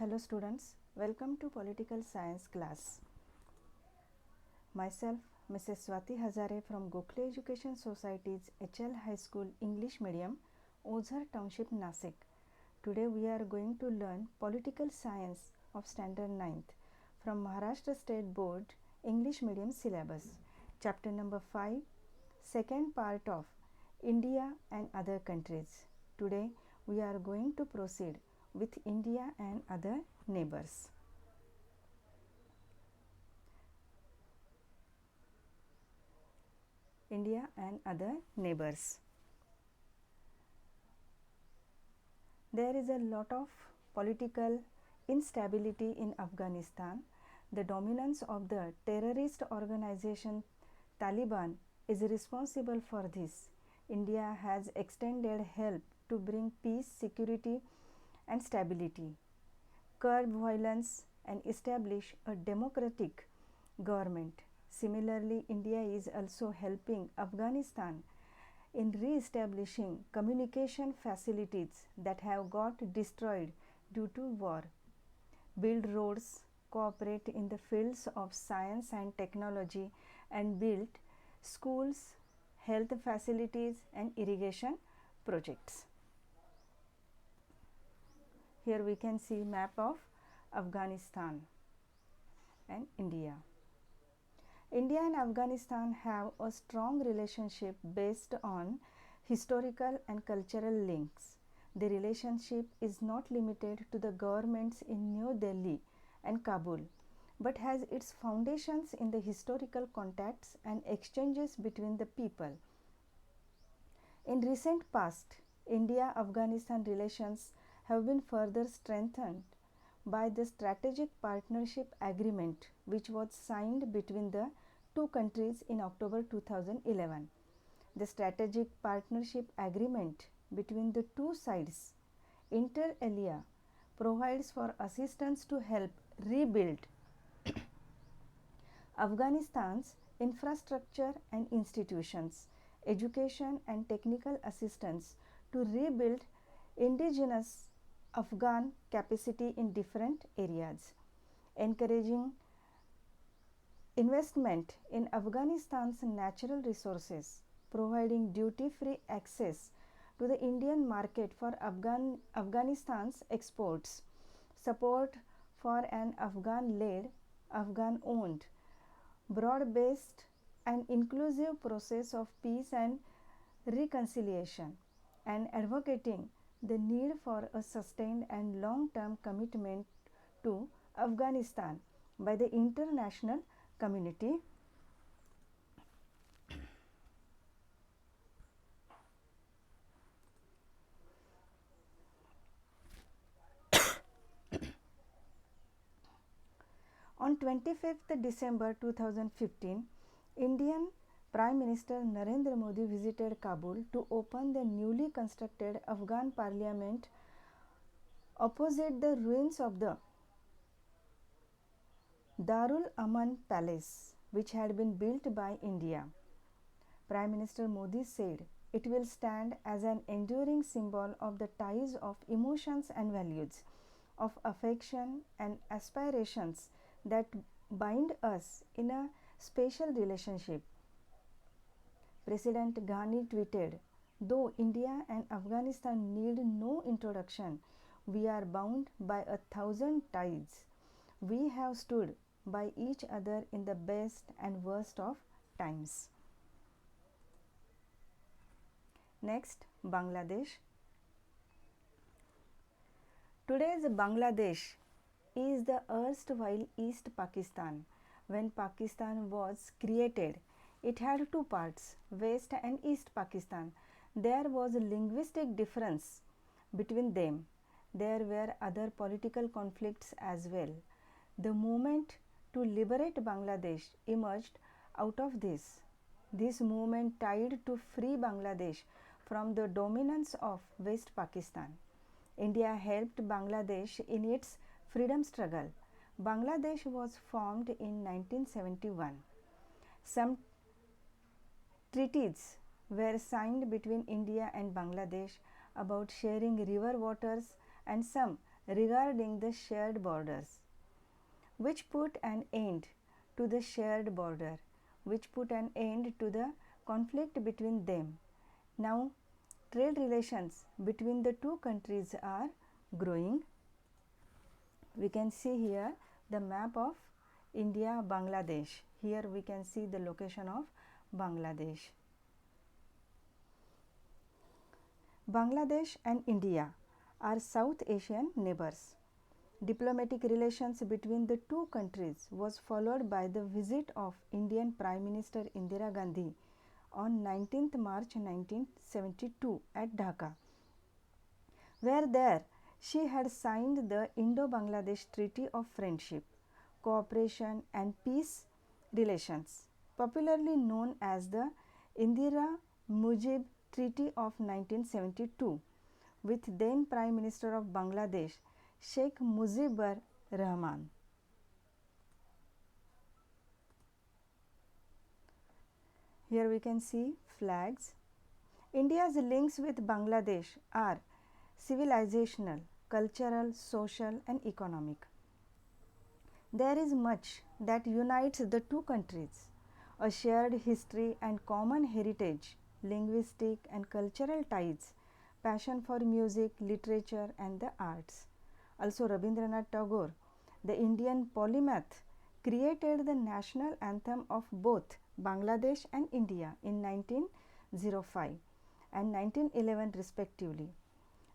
Hello students, welcome to Political Science class. Myself Mrs. Swati Hazare from Gokhale Education Society's HL High School English Medium, Ozhar Township, Nasik. Today we are going to learn Political Science of Standard 9th from Maharashtra State Board English Medium syllabus. Chapter number 5, second part of India and other countries. Today we are going to proceed with India and other neighbors. India and other neighbors. There is a lot of political instability in Afghanistan. The dominance of the terrorist organization Taliban is responsible for this. India has extended help to bring peace, security and stability, curb violence and establish a democratic government. Similarly, India is also helping Afghanistan in re-establishing communication facilities that have got destroyed due to war, build roads, cooperate in the fields of science and technology, and build schools, health facilities and irrigation projects. Here we can see map of Afghanistan and India. India and Afghanistan have a strong relationship based on historical and cultural links. The relationship is not limited to the governments in New Delhi and Kabul, but has its foundations in the historical contacts and exchanges between the people. In recent past, India-Afghanistan relations have been further strengthened by the Strategic Partnership Agreement, which was signed between the two countries in October 2011. The Strategic Partnership Agreement between the two sides, inter alia, provides for assistance to help rebuild Afghanistan's infrastructure and institutions, education and technical assistance to rebuild indigenous Afghan capacity in different areas, encouraging investment in Afghanistan's natural resources, providing duty-free access to the Indian market for Afghanistan's exports, support for an Afghan-led, Afghan-owned, broad-based and inclusive process of peace and reconciliation, and advocating the need for a sustained and long-term commitment to Afghanistan by the international community. On 25th December 2015, Indian Prime Minister Narendra Modi visited Kabul to open the newly constructed Afghan parliament opposite the ruins of the Darul Aman Palace, which had been built by India. Prime Minister Modi said it will stand as an enduring symbol of the ties of emotions and values, of affection and aspirations that bind us in a special relationship. President Ghani tweeted, "Though India and Afghanistan need no introduction, we are bound by 1,000 ties. We have stood by each other in the best and worst of times." Next, Bangladesh. Today's Bangladesh is the erstwhile East Pakistan. When Pakistan was created, it had two parts, West and East Pakistan. There was a linguistic difference between them. There were other political conflicts as well. The movement to liberate Bangladesh emerged out of this. This movement tried to free Bangladesh from the dominance of West Pakistan. India helped Bangladesh in its freedom struggle. Bangladesh was formed in 1971. Some treaties were signed between India and Bangladesh about sharing river waters, and some regarding the shared borders, which put an end to the shared border, which put an end to the conflict between them. Now, trade relations between the two countries are growing. We can see here the map of India Bangladesh. Here we can see the location of Bangladesh. Bangladesh and India are South Asian neighbors. Diplomatic relations between the two countries was followed by the visit of Indian Prime Minister Indira Gandhi on 19th March 1972 at Dhaka, where there she had signed the Indo-Bangladesh Treaty of Friendship, Cooperation and Peace Relations, popularly known as the Indira-Mujib Treaty of 1972, with then Prime Minister of Bangladesh Sheikh Mujibur Rahman. Here we can see flags. India's links with Bangladesh are civilizational, cultural, social and economic. There is much that unites the two countries: a shared history and common heritage, linguistic and cultural ties, passion for music, literature and the arts. Also, Rabindranath Tagore, the Indian polymath, created the national anthem of both Bangladesh and India in 1905 and 1911 respectively.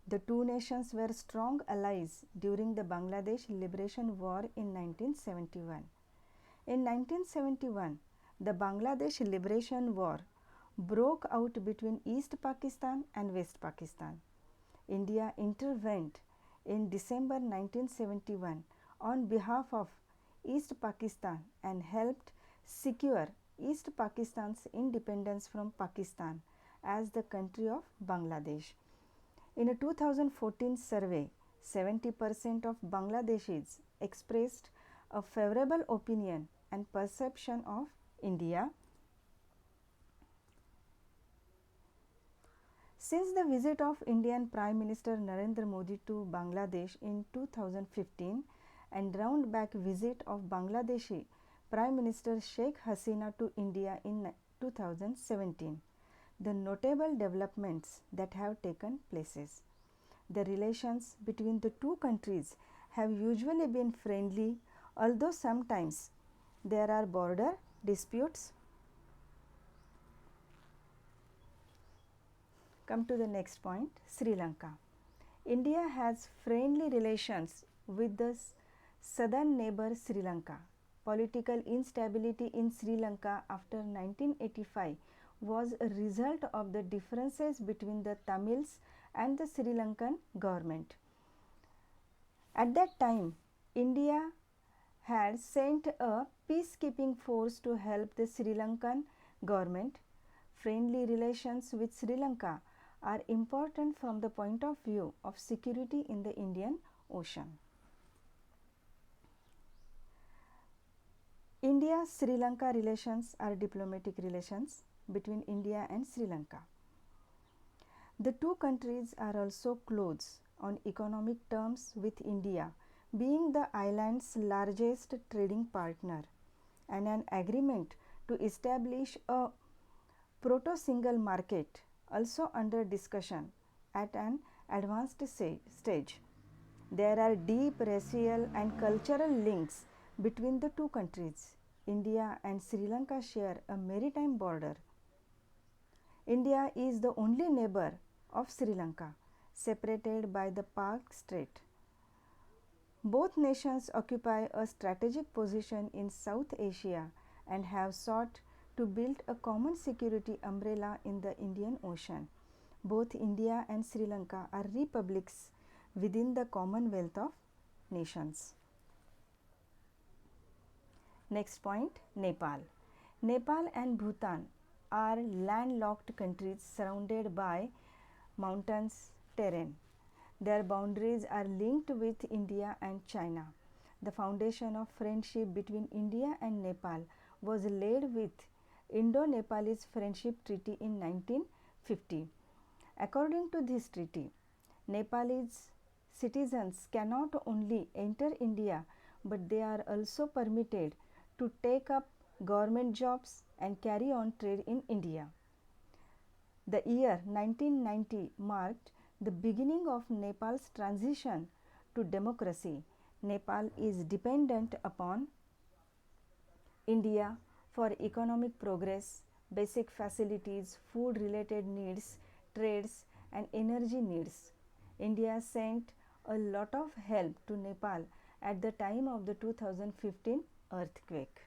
The two nations were strong allies during the Bangladesh Liberation War in 1971. In 1971, the Bangladesh Liberation War broke out between East Pakistan and West Pakistan. India intervened in December 1971 on behalf of East Pakistan and helped secure East Pakistan's independence from Pakistan as the country of Bangladesh. In a 2014 survey, 70% of Bangladeshis expressed a favorable opinion and perception of India. Since the visit of Indian Prime Minister Narendra Modi to Bangladesh in 2015 and round-back visit of Bangladeshi Prime Minister Sheikh Hasina to India in 2017, the notable developments that have taken places. The relations between the two countries have usually been friendly, although sometimes there are border disputes. Come to the next point, Sri Lanka. India has friendly relations with the southern neighbor Sri Lanka. Political instability in Sri Lanka after 1985 was a result of the differences between the Tamils and the Sri Lankan government. At that time, India had sent a peacekeeping force to help the Sri Lankan government. Friendly relations with Sri Lanka are important from the point of view of security in the Indian Ocean. India-Sri Lanka relations are diplomatic relations between India and Sri Lanka. The two countries are also close on economic terms, with India being the island's largest trading partner, and an agreement to establish a proto-single market also under discussion at an advanced stage. There are deep racial and cultural links between the two countries. India and Sri Lanka share a maritime border. India is the only neighbor of Sri Lanka, separated by the Palk Strait. Both nations occupy a strategic position in South Asia and have sought to build a common security umbrella in the Indian Ocean. Both India and Sri Lanka are republics within the Commonwealth of Nations. Next point, Nepal. Nepal and Bhutan are landlocked countries surrounded by mountainous terrain. Their boundaries are linked with India and China. The foundation of friendship between India and Nepal was laid with Indo-Nepalese Friendship Treaty in 1950. According to this treaty, Nepal is citizens cannot only enter India but they are also permitted to take up government jobs and carry on trade in India. The year 1990 marked the beginning of Nepal's transition to democracy. Nepal is dependent upon India for economic progress, basic facilities, food related needs, trades, and energy needs. India sent a lot of help to Nepal at the time of the 2015 earthquake.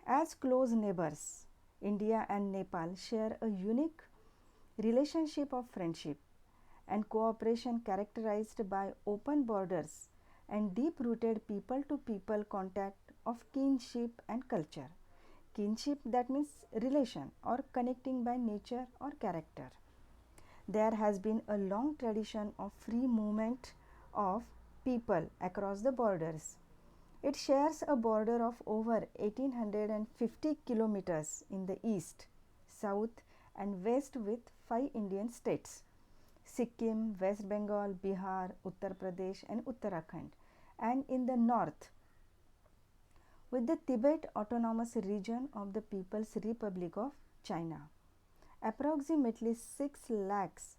As close neighbors, India and Nepal share a unique relationship of friendship and cooperation characterized by open borders and deep rooted people to people contact of kinship and culture. Kinship, that means relation or connecting by nature or character. There has been a long tradition of free movement of people across the borders. It shares a border of over 1850 kilometers in the east, south, and west with 5 Indian states: Sikkim, West Bengal, Bihar, Uttar Pradesh, and Uttarakhand, and in the north with the Tibet Autonomous Region of the People's Republic of China. Approximately 6 lakhs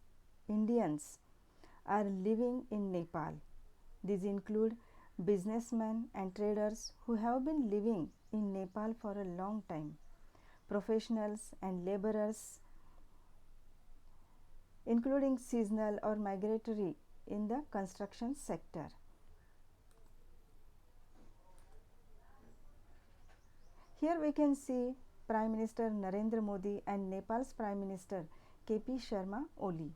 Indians are living in Nepal. These include businessmen and traders who have been living in Nepal for a long time, professionals and laborers, including seasonal or migratory in the construction sector. Here we can see Prime Minister Narendra Modi and Nepal's Prime Minister KP Sharma Oli.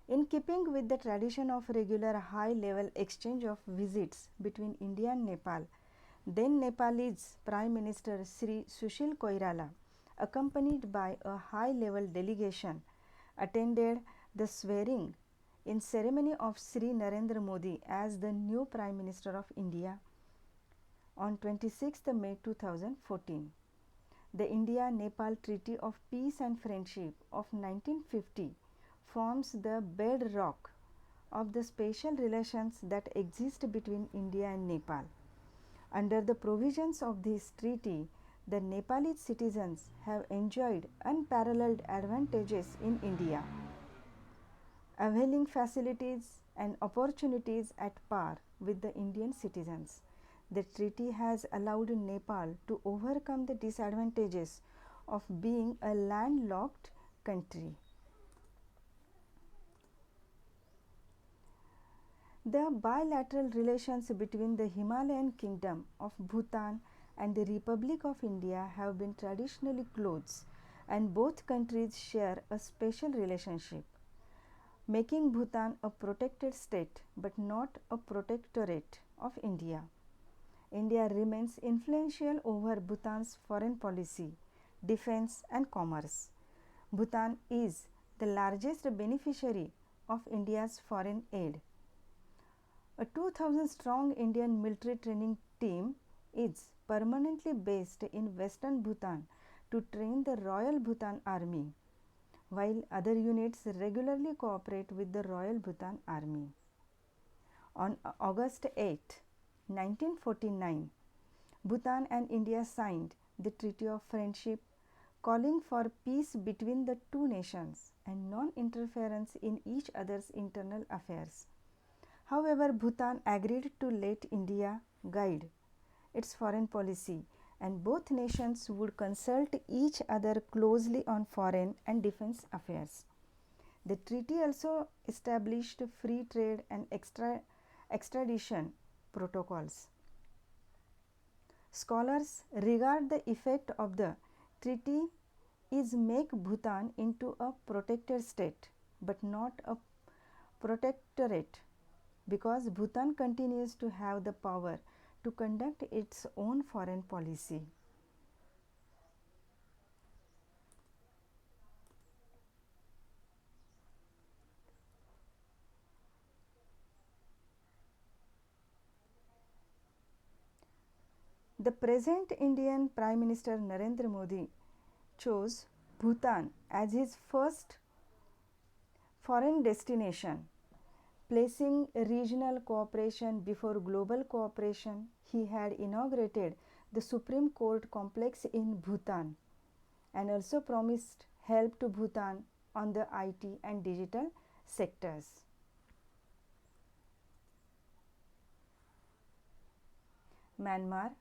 In keeping with the tradition of regular high-level exchange of visits between India and Nepal, then Nepalese Prime Minister Sri Sushil Koirala, accompanied by a high-level delegation, attended the swearing in ceremony of Sri Narendra Modi as the new Prime Minister of India on 26th May 2014. The India-Nepal Treaty of Peace and Friendship of 1950 forms the bedrock of the special relations that exist between India and Nepal. Under the provisions of this treaty, the Nepalese citizens have enjoyed unparalleled advantages in India, availing facilities and opportunities at par with the Indian citizens. The treaty has allowed Nepal to overcome the disadvantages of being a landlocked country. The bilateral relations between the Himalayan Kingdom of Bhutan and the Republic of India have been traditionally close, and both countries share a special relationship, making Bhutan a protected state but not a protectorate of India. India remains influential over Bhutan's foreign policy, defense, and commerce. Bhutan is the largest beneficiary of India's foreign aid. A 2,000 strong Indian military training team is permanently based in western Bhutan to train the Royal Bhutan Army, while other units regularly cooperate with the Royal Bhutan Army. On August 8, 1949, Bhutan and India signed the Treaty of Friendship, calling for peace between the two nations and non-interference in each other's internal affairs. However, Bhutan agreed to let India guide its foreign policy, and both nations would consult each other closely on foreign and defense affairs. The treaty also established free trade and extradition protocols. Scholars regard the effect of the treaty is make Bhutan into a protected state but not a protectorate, because Bhutan continues to have the power to conduct its own foreign policy. The present Indian Prime Minister Narendra Modi chose Bhutan as his first foreign destination. Placing regional cooperation before global cooperation, he had inaugurated the Supreme Court complex in Bhutan and also promised help to Bhutan on the IT and digital sectors. Myanmar.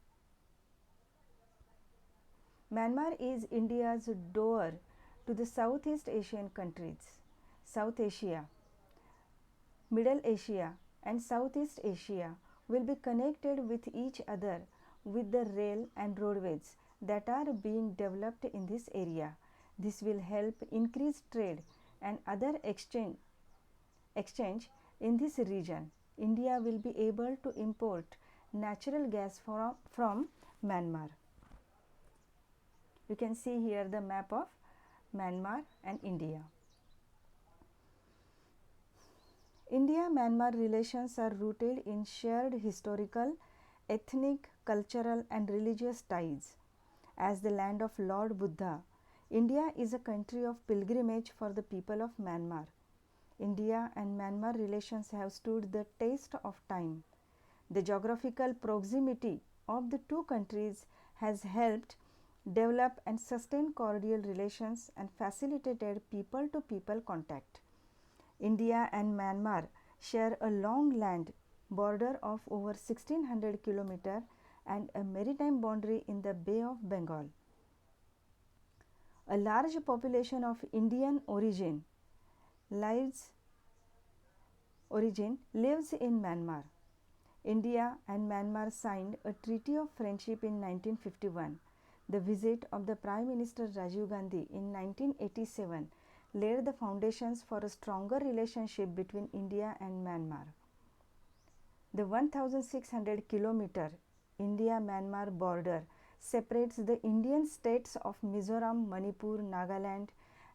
Myanmar is India's door to the Southeast Asian countries. South Asia, Middle Asia, and Southeast Asia will be connected with each other with the rail and roadways that are being developed in this area. This will help increase trade and other exchange in this region. India will be able to import natural gas from Myanmar. You can see here the map of Myanmar and India. India-Myanmar relations are rooted in shared historical, ethnic, cultural and religious ties. As the land of Lord Buddha, India is a country of pilgrimage for the people of Myanmar. India and Myanmar relations have stood the test of time. The geographical proximity of the two countries has helped develop and sustain cordial relations and facilitated people-to-people contact. India and Myanmar share a long land border of over 1600 km and a maritime boundary in the Bay of Bengal. A large population of Indian origin lives in Myanmar. India and Myanmar signed a Treaty of Friendship in 1951. The visit of the Prime Minister Rajiv Gandhi in 1987 laid the foundations for a stronger relationship between India and Myanmar. The 1600 km India-Myanmar border separates the Indian states of Mizoram, Manipur, Nagaland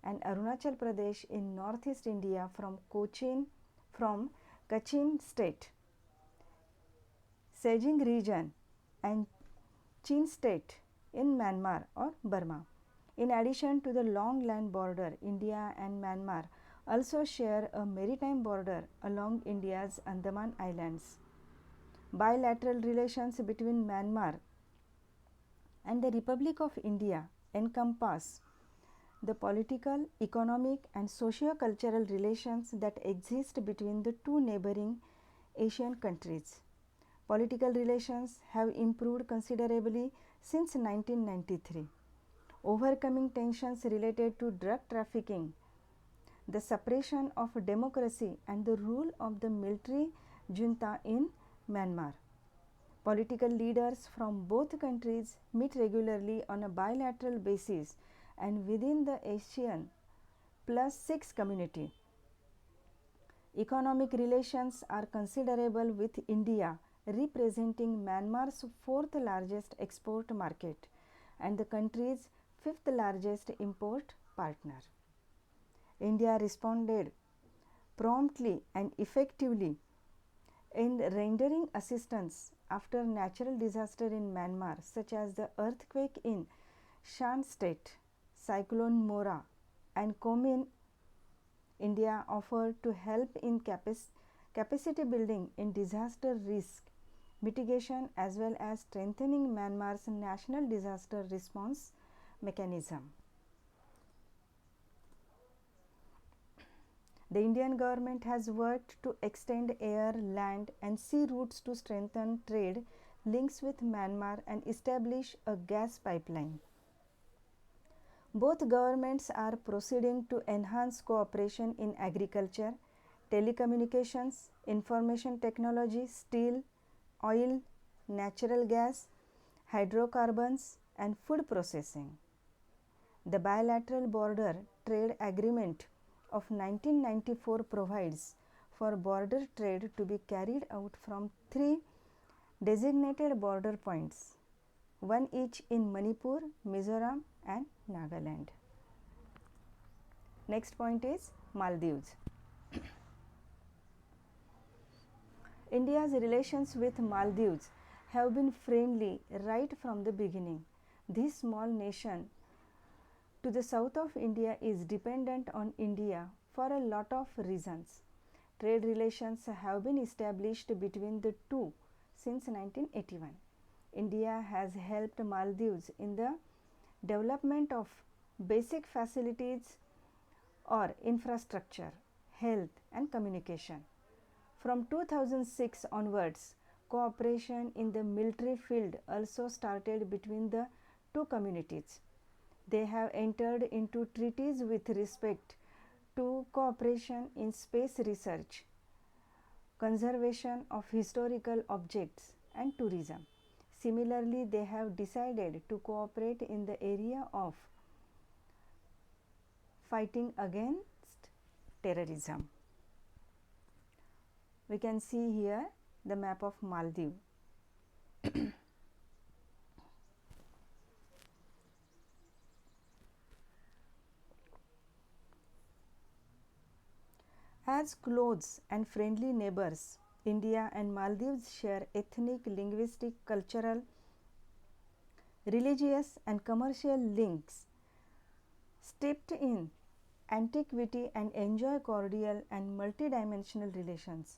and Arunachal Pradesh in northeast India from Kachin state, Sejing region and Chin state in Myanmar or Burma. In addition to the long land border, India and Myanmar also share a maritime border along India's Andaman Islands. Bilateral relations between Myanmar and the Republic of India encompass the political, economic and socio-cultural relations that exist between the two neighboring Asian countries. Political relations have improved considerably since 1993. Overcoming tensions related to drug trafficking, the suppression of democracy and the rule of the military junta in Myanmar. Political leaders from both countries meet regularly on a bilateral basis and within the ASEAN +6 community. Economic relations are considerable with India representing Myanmar's 4th largest export market and the country's 5th largest import partner. India responded promptly and effectively in rendering assistance after natural disaster in Myanmar such as the earthquake in Shan state, cyclone Mora and Komin. India offered to help in capacity building in disaster risk mitigation as well as strengthening Myanmar's national disaster response mechanism. The Indian government has worked to extend air, land and sea routes to strengthen trade links with Myanmar and establish a gas pipeline. Both governments are proceeding to enhance cooperation in agriculture, telecommunications, information technology, steel, oil, natural gas, hydrocarbons and food processing. The bilateral border trade agreement of 1994 provides for border trade to be carried out from 3 designated border points, one each in Manipur, Mizoram and Nagaland. Next point is Maldives. India's relations with Maldives have been friendly right from the beginning. This small nation to the south of India is dependent on India for a lot of reasons. Trade relations have been established between the two since 1981. India has helped Maldives in the development of basic facilities or infrastructure, health and communication. From 2006 onwards, cooperation in the military field also started between the two communities. They have entered into treaties with respect to cooperation in space research, conservation of historical objects, and tourism. Similarly, they have decided to cooperate in the area of fighting against terrorism. We can see here the map of Maldives. As close and friendly neighbors, India and Maldives share ethnic, linguistic, cultural, religious, and commercial links steeped in antiquity and enjoy cordial and multidimensional relations.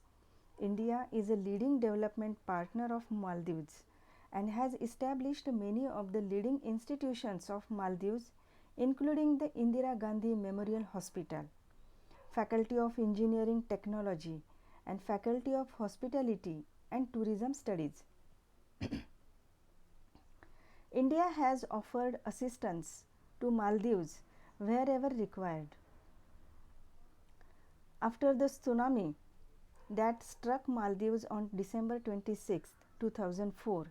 India is a leading development partner of Maldives and has established many of the leading institutions of Maldives, including the Indira Gandhi Memorial Hospital, Faculty of Engineering Technology, and Faculty of Hospitality and Tourism Studies. India has offered assistance to Maldives wherever required. After the tsunami that struck Maldives on December 26, 2004,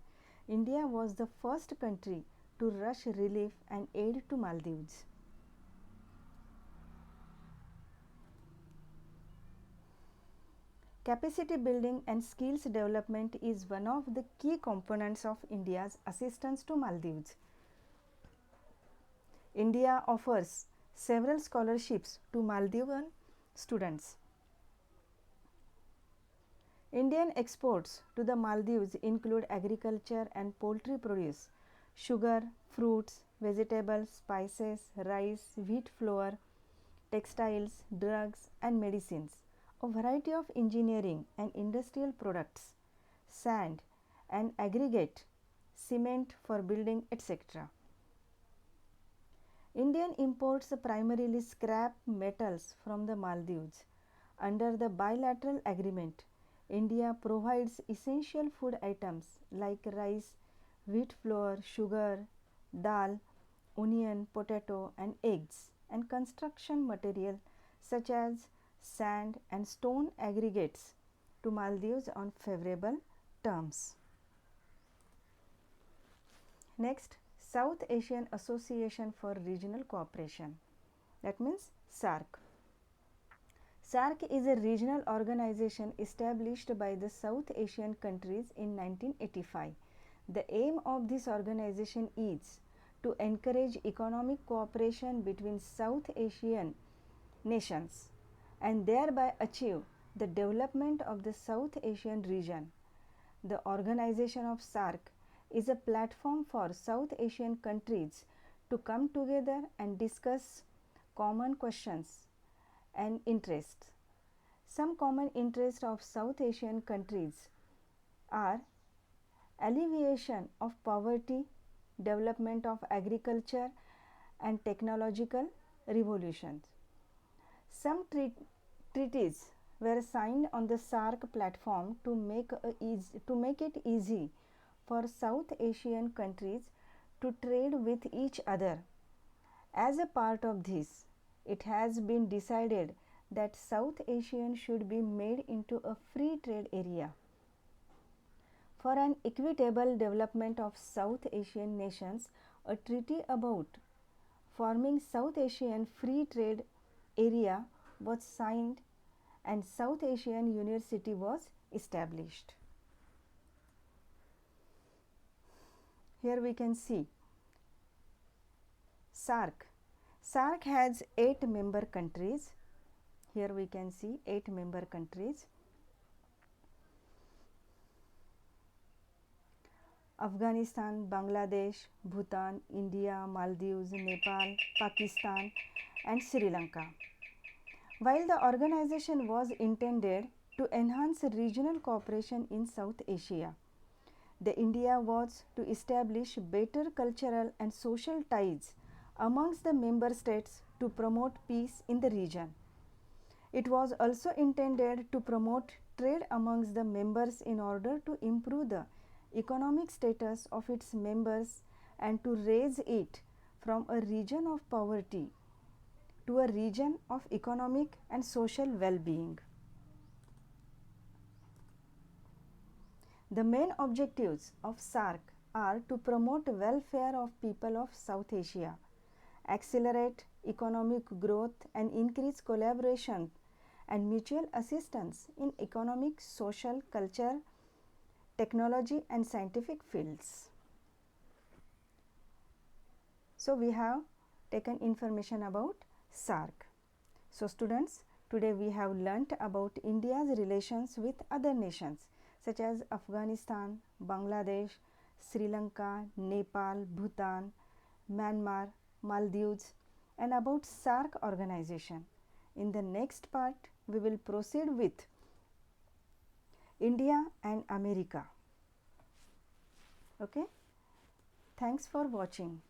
India was the first country to rush relief and aid to Maldives. Capacity building and skills development is one of the key components of India's assistance to Maldives. India offers several scholarships to Maldivian students. Indian exports to the Maldives include agriculture and poultry produce, sugar, fruits, vegetables, spices, rice, wheat flour, textiles, drugs, and medicines, a variety of engineering and industrial products, sand and aggregate, cement for building, etc. Indian imports primarily scrap metals from the Maldives. Under the bilateral agreement, India provides essential food items like rice, wheat flour, sugar, dal, onion, potato, and eggs, and construction material such as sand and stone aggregates to Maldives on favorable terms. Next, South Asian Association for Regional Cooperation, that means SAARC. SAARC is a regional organization established by the South Asian countries in 1985. The aim of this organization is to encourage economic cooperation between South Asian nations and thereby achieve the development of the South Asian region. The organization of SAARC is a platform for South Asian countries to come together and discuss common questions and interests. Some common interests of South Asian countries are alleviation of poverty, development of agriculture, and technological revolutions. Some treaties were signed on the SAARC platform to make it easy for South Asian countries to trade with each other. As a part of this, it has been decided that South Asia should be made into a free trade area. For an equitable development of South Asian nations, a treaty about forming South Asian free trade area was signed and South Asian University was established. Here we can see SAARC. SAARC has 8 member countries. Here we can see 8 member countries. Afghanistan, Bangladesh, Bhutan, India, Maldives, Nepal, Pakistan and Sri Lanka. While the organization was intended to enhance regional cooperation in South Asia, the India was to establish better cultural and social ties amongst the member states to promote peace in the region. It was also intended to promote trade amongst the members in order to improve the economic status of its members and to raise it from a region of poverty to a region of economic and social well-being. The main objectives of SAARC are to promote welfare of people of South Asia, accelerate economic growth and increase collaboration and mutual assistance in economic, social, culture, technology and scientific fields. So, we have taken information about SAARC. So, students, today we have learnt about India's relations with other nations such as Afghanistan, Bangladesh, Sri Lanka, Nepal, Bhutan, Myanmar, Maldives and about SAARC organization. In the next part, we will proceed with India and America. Okay? Thanks for watching.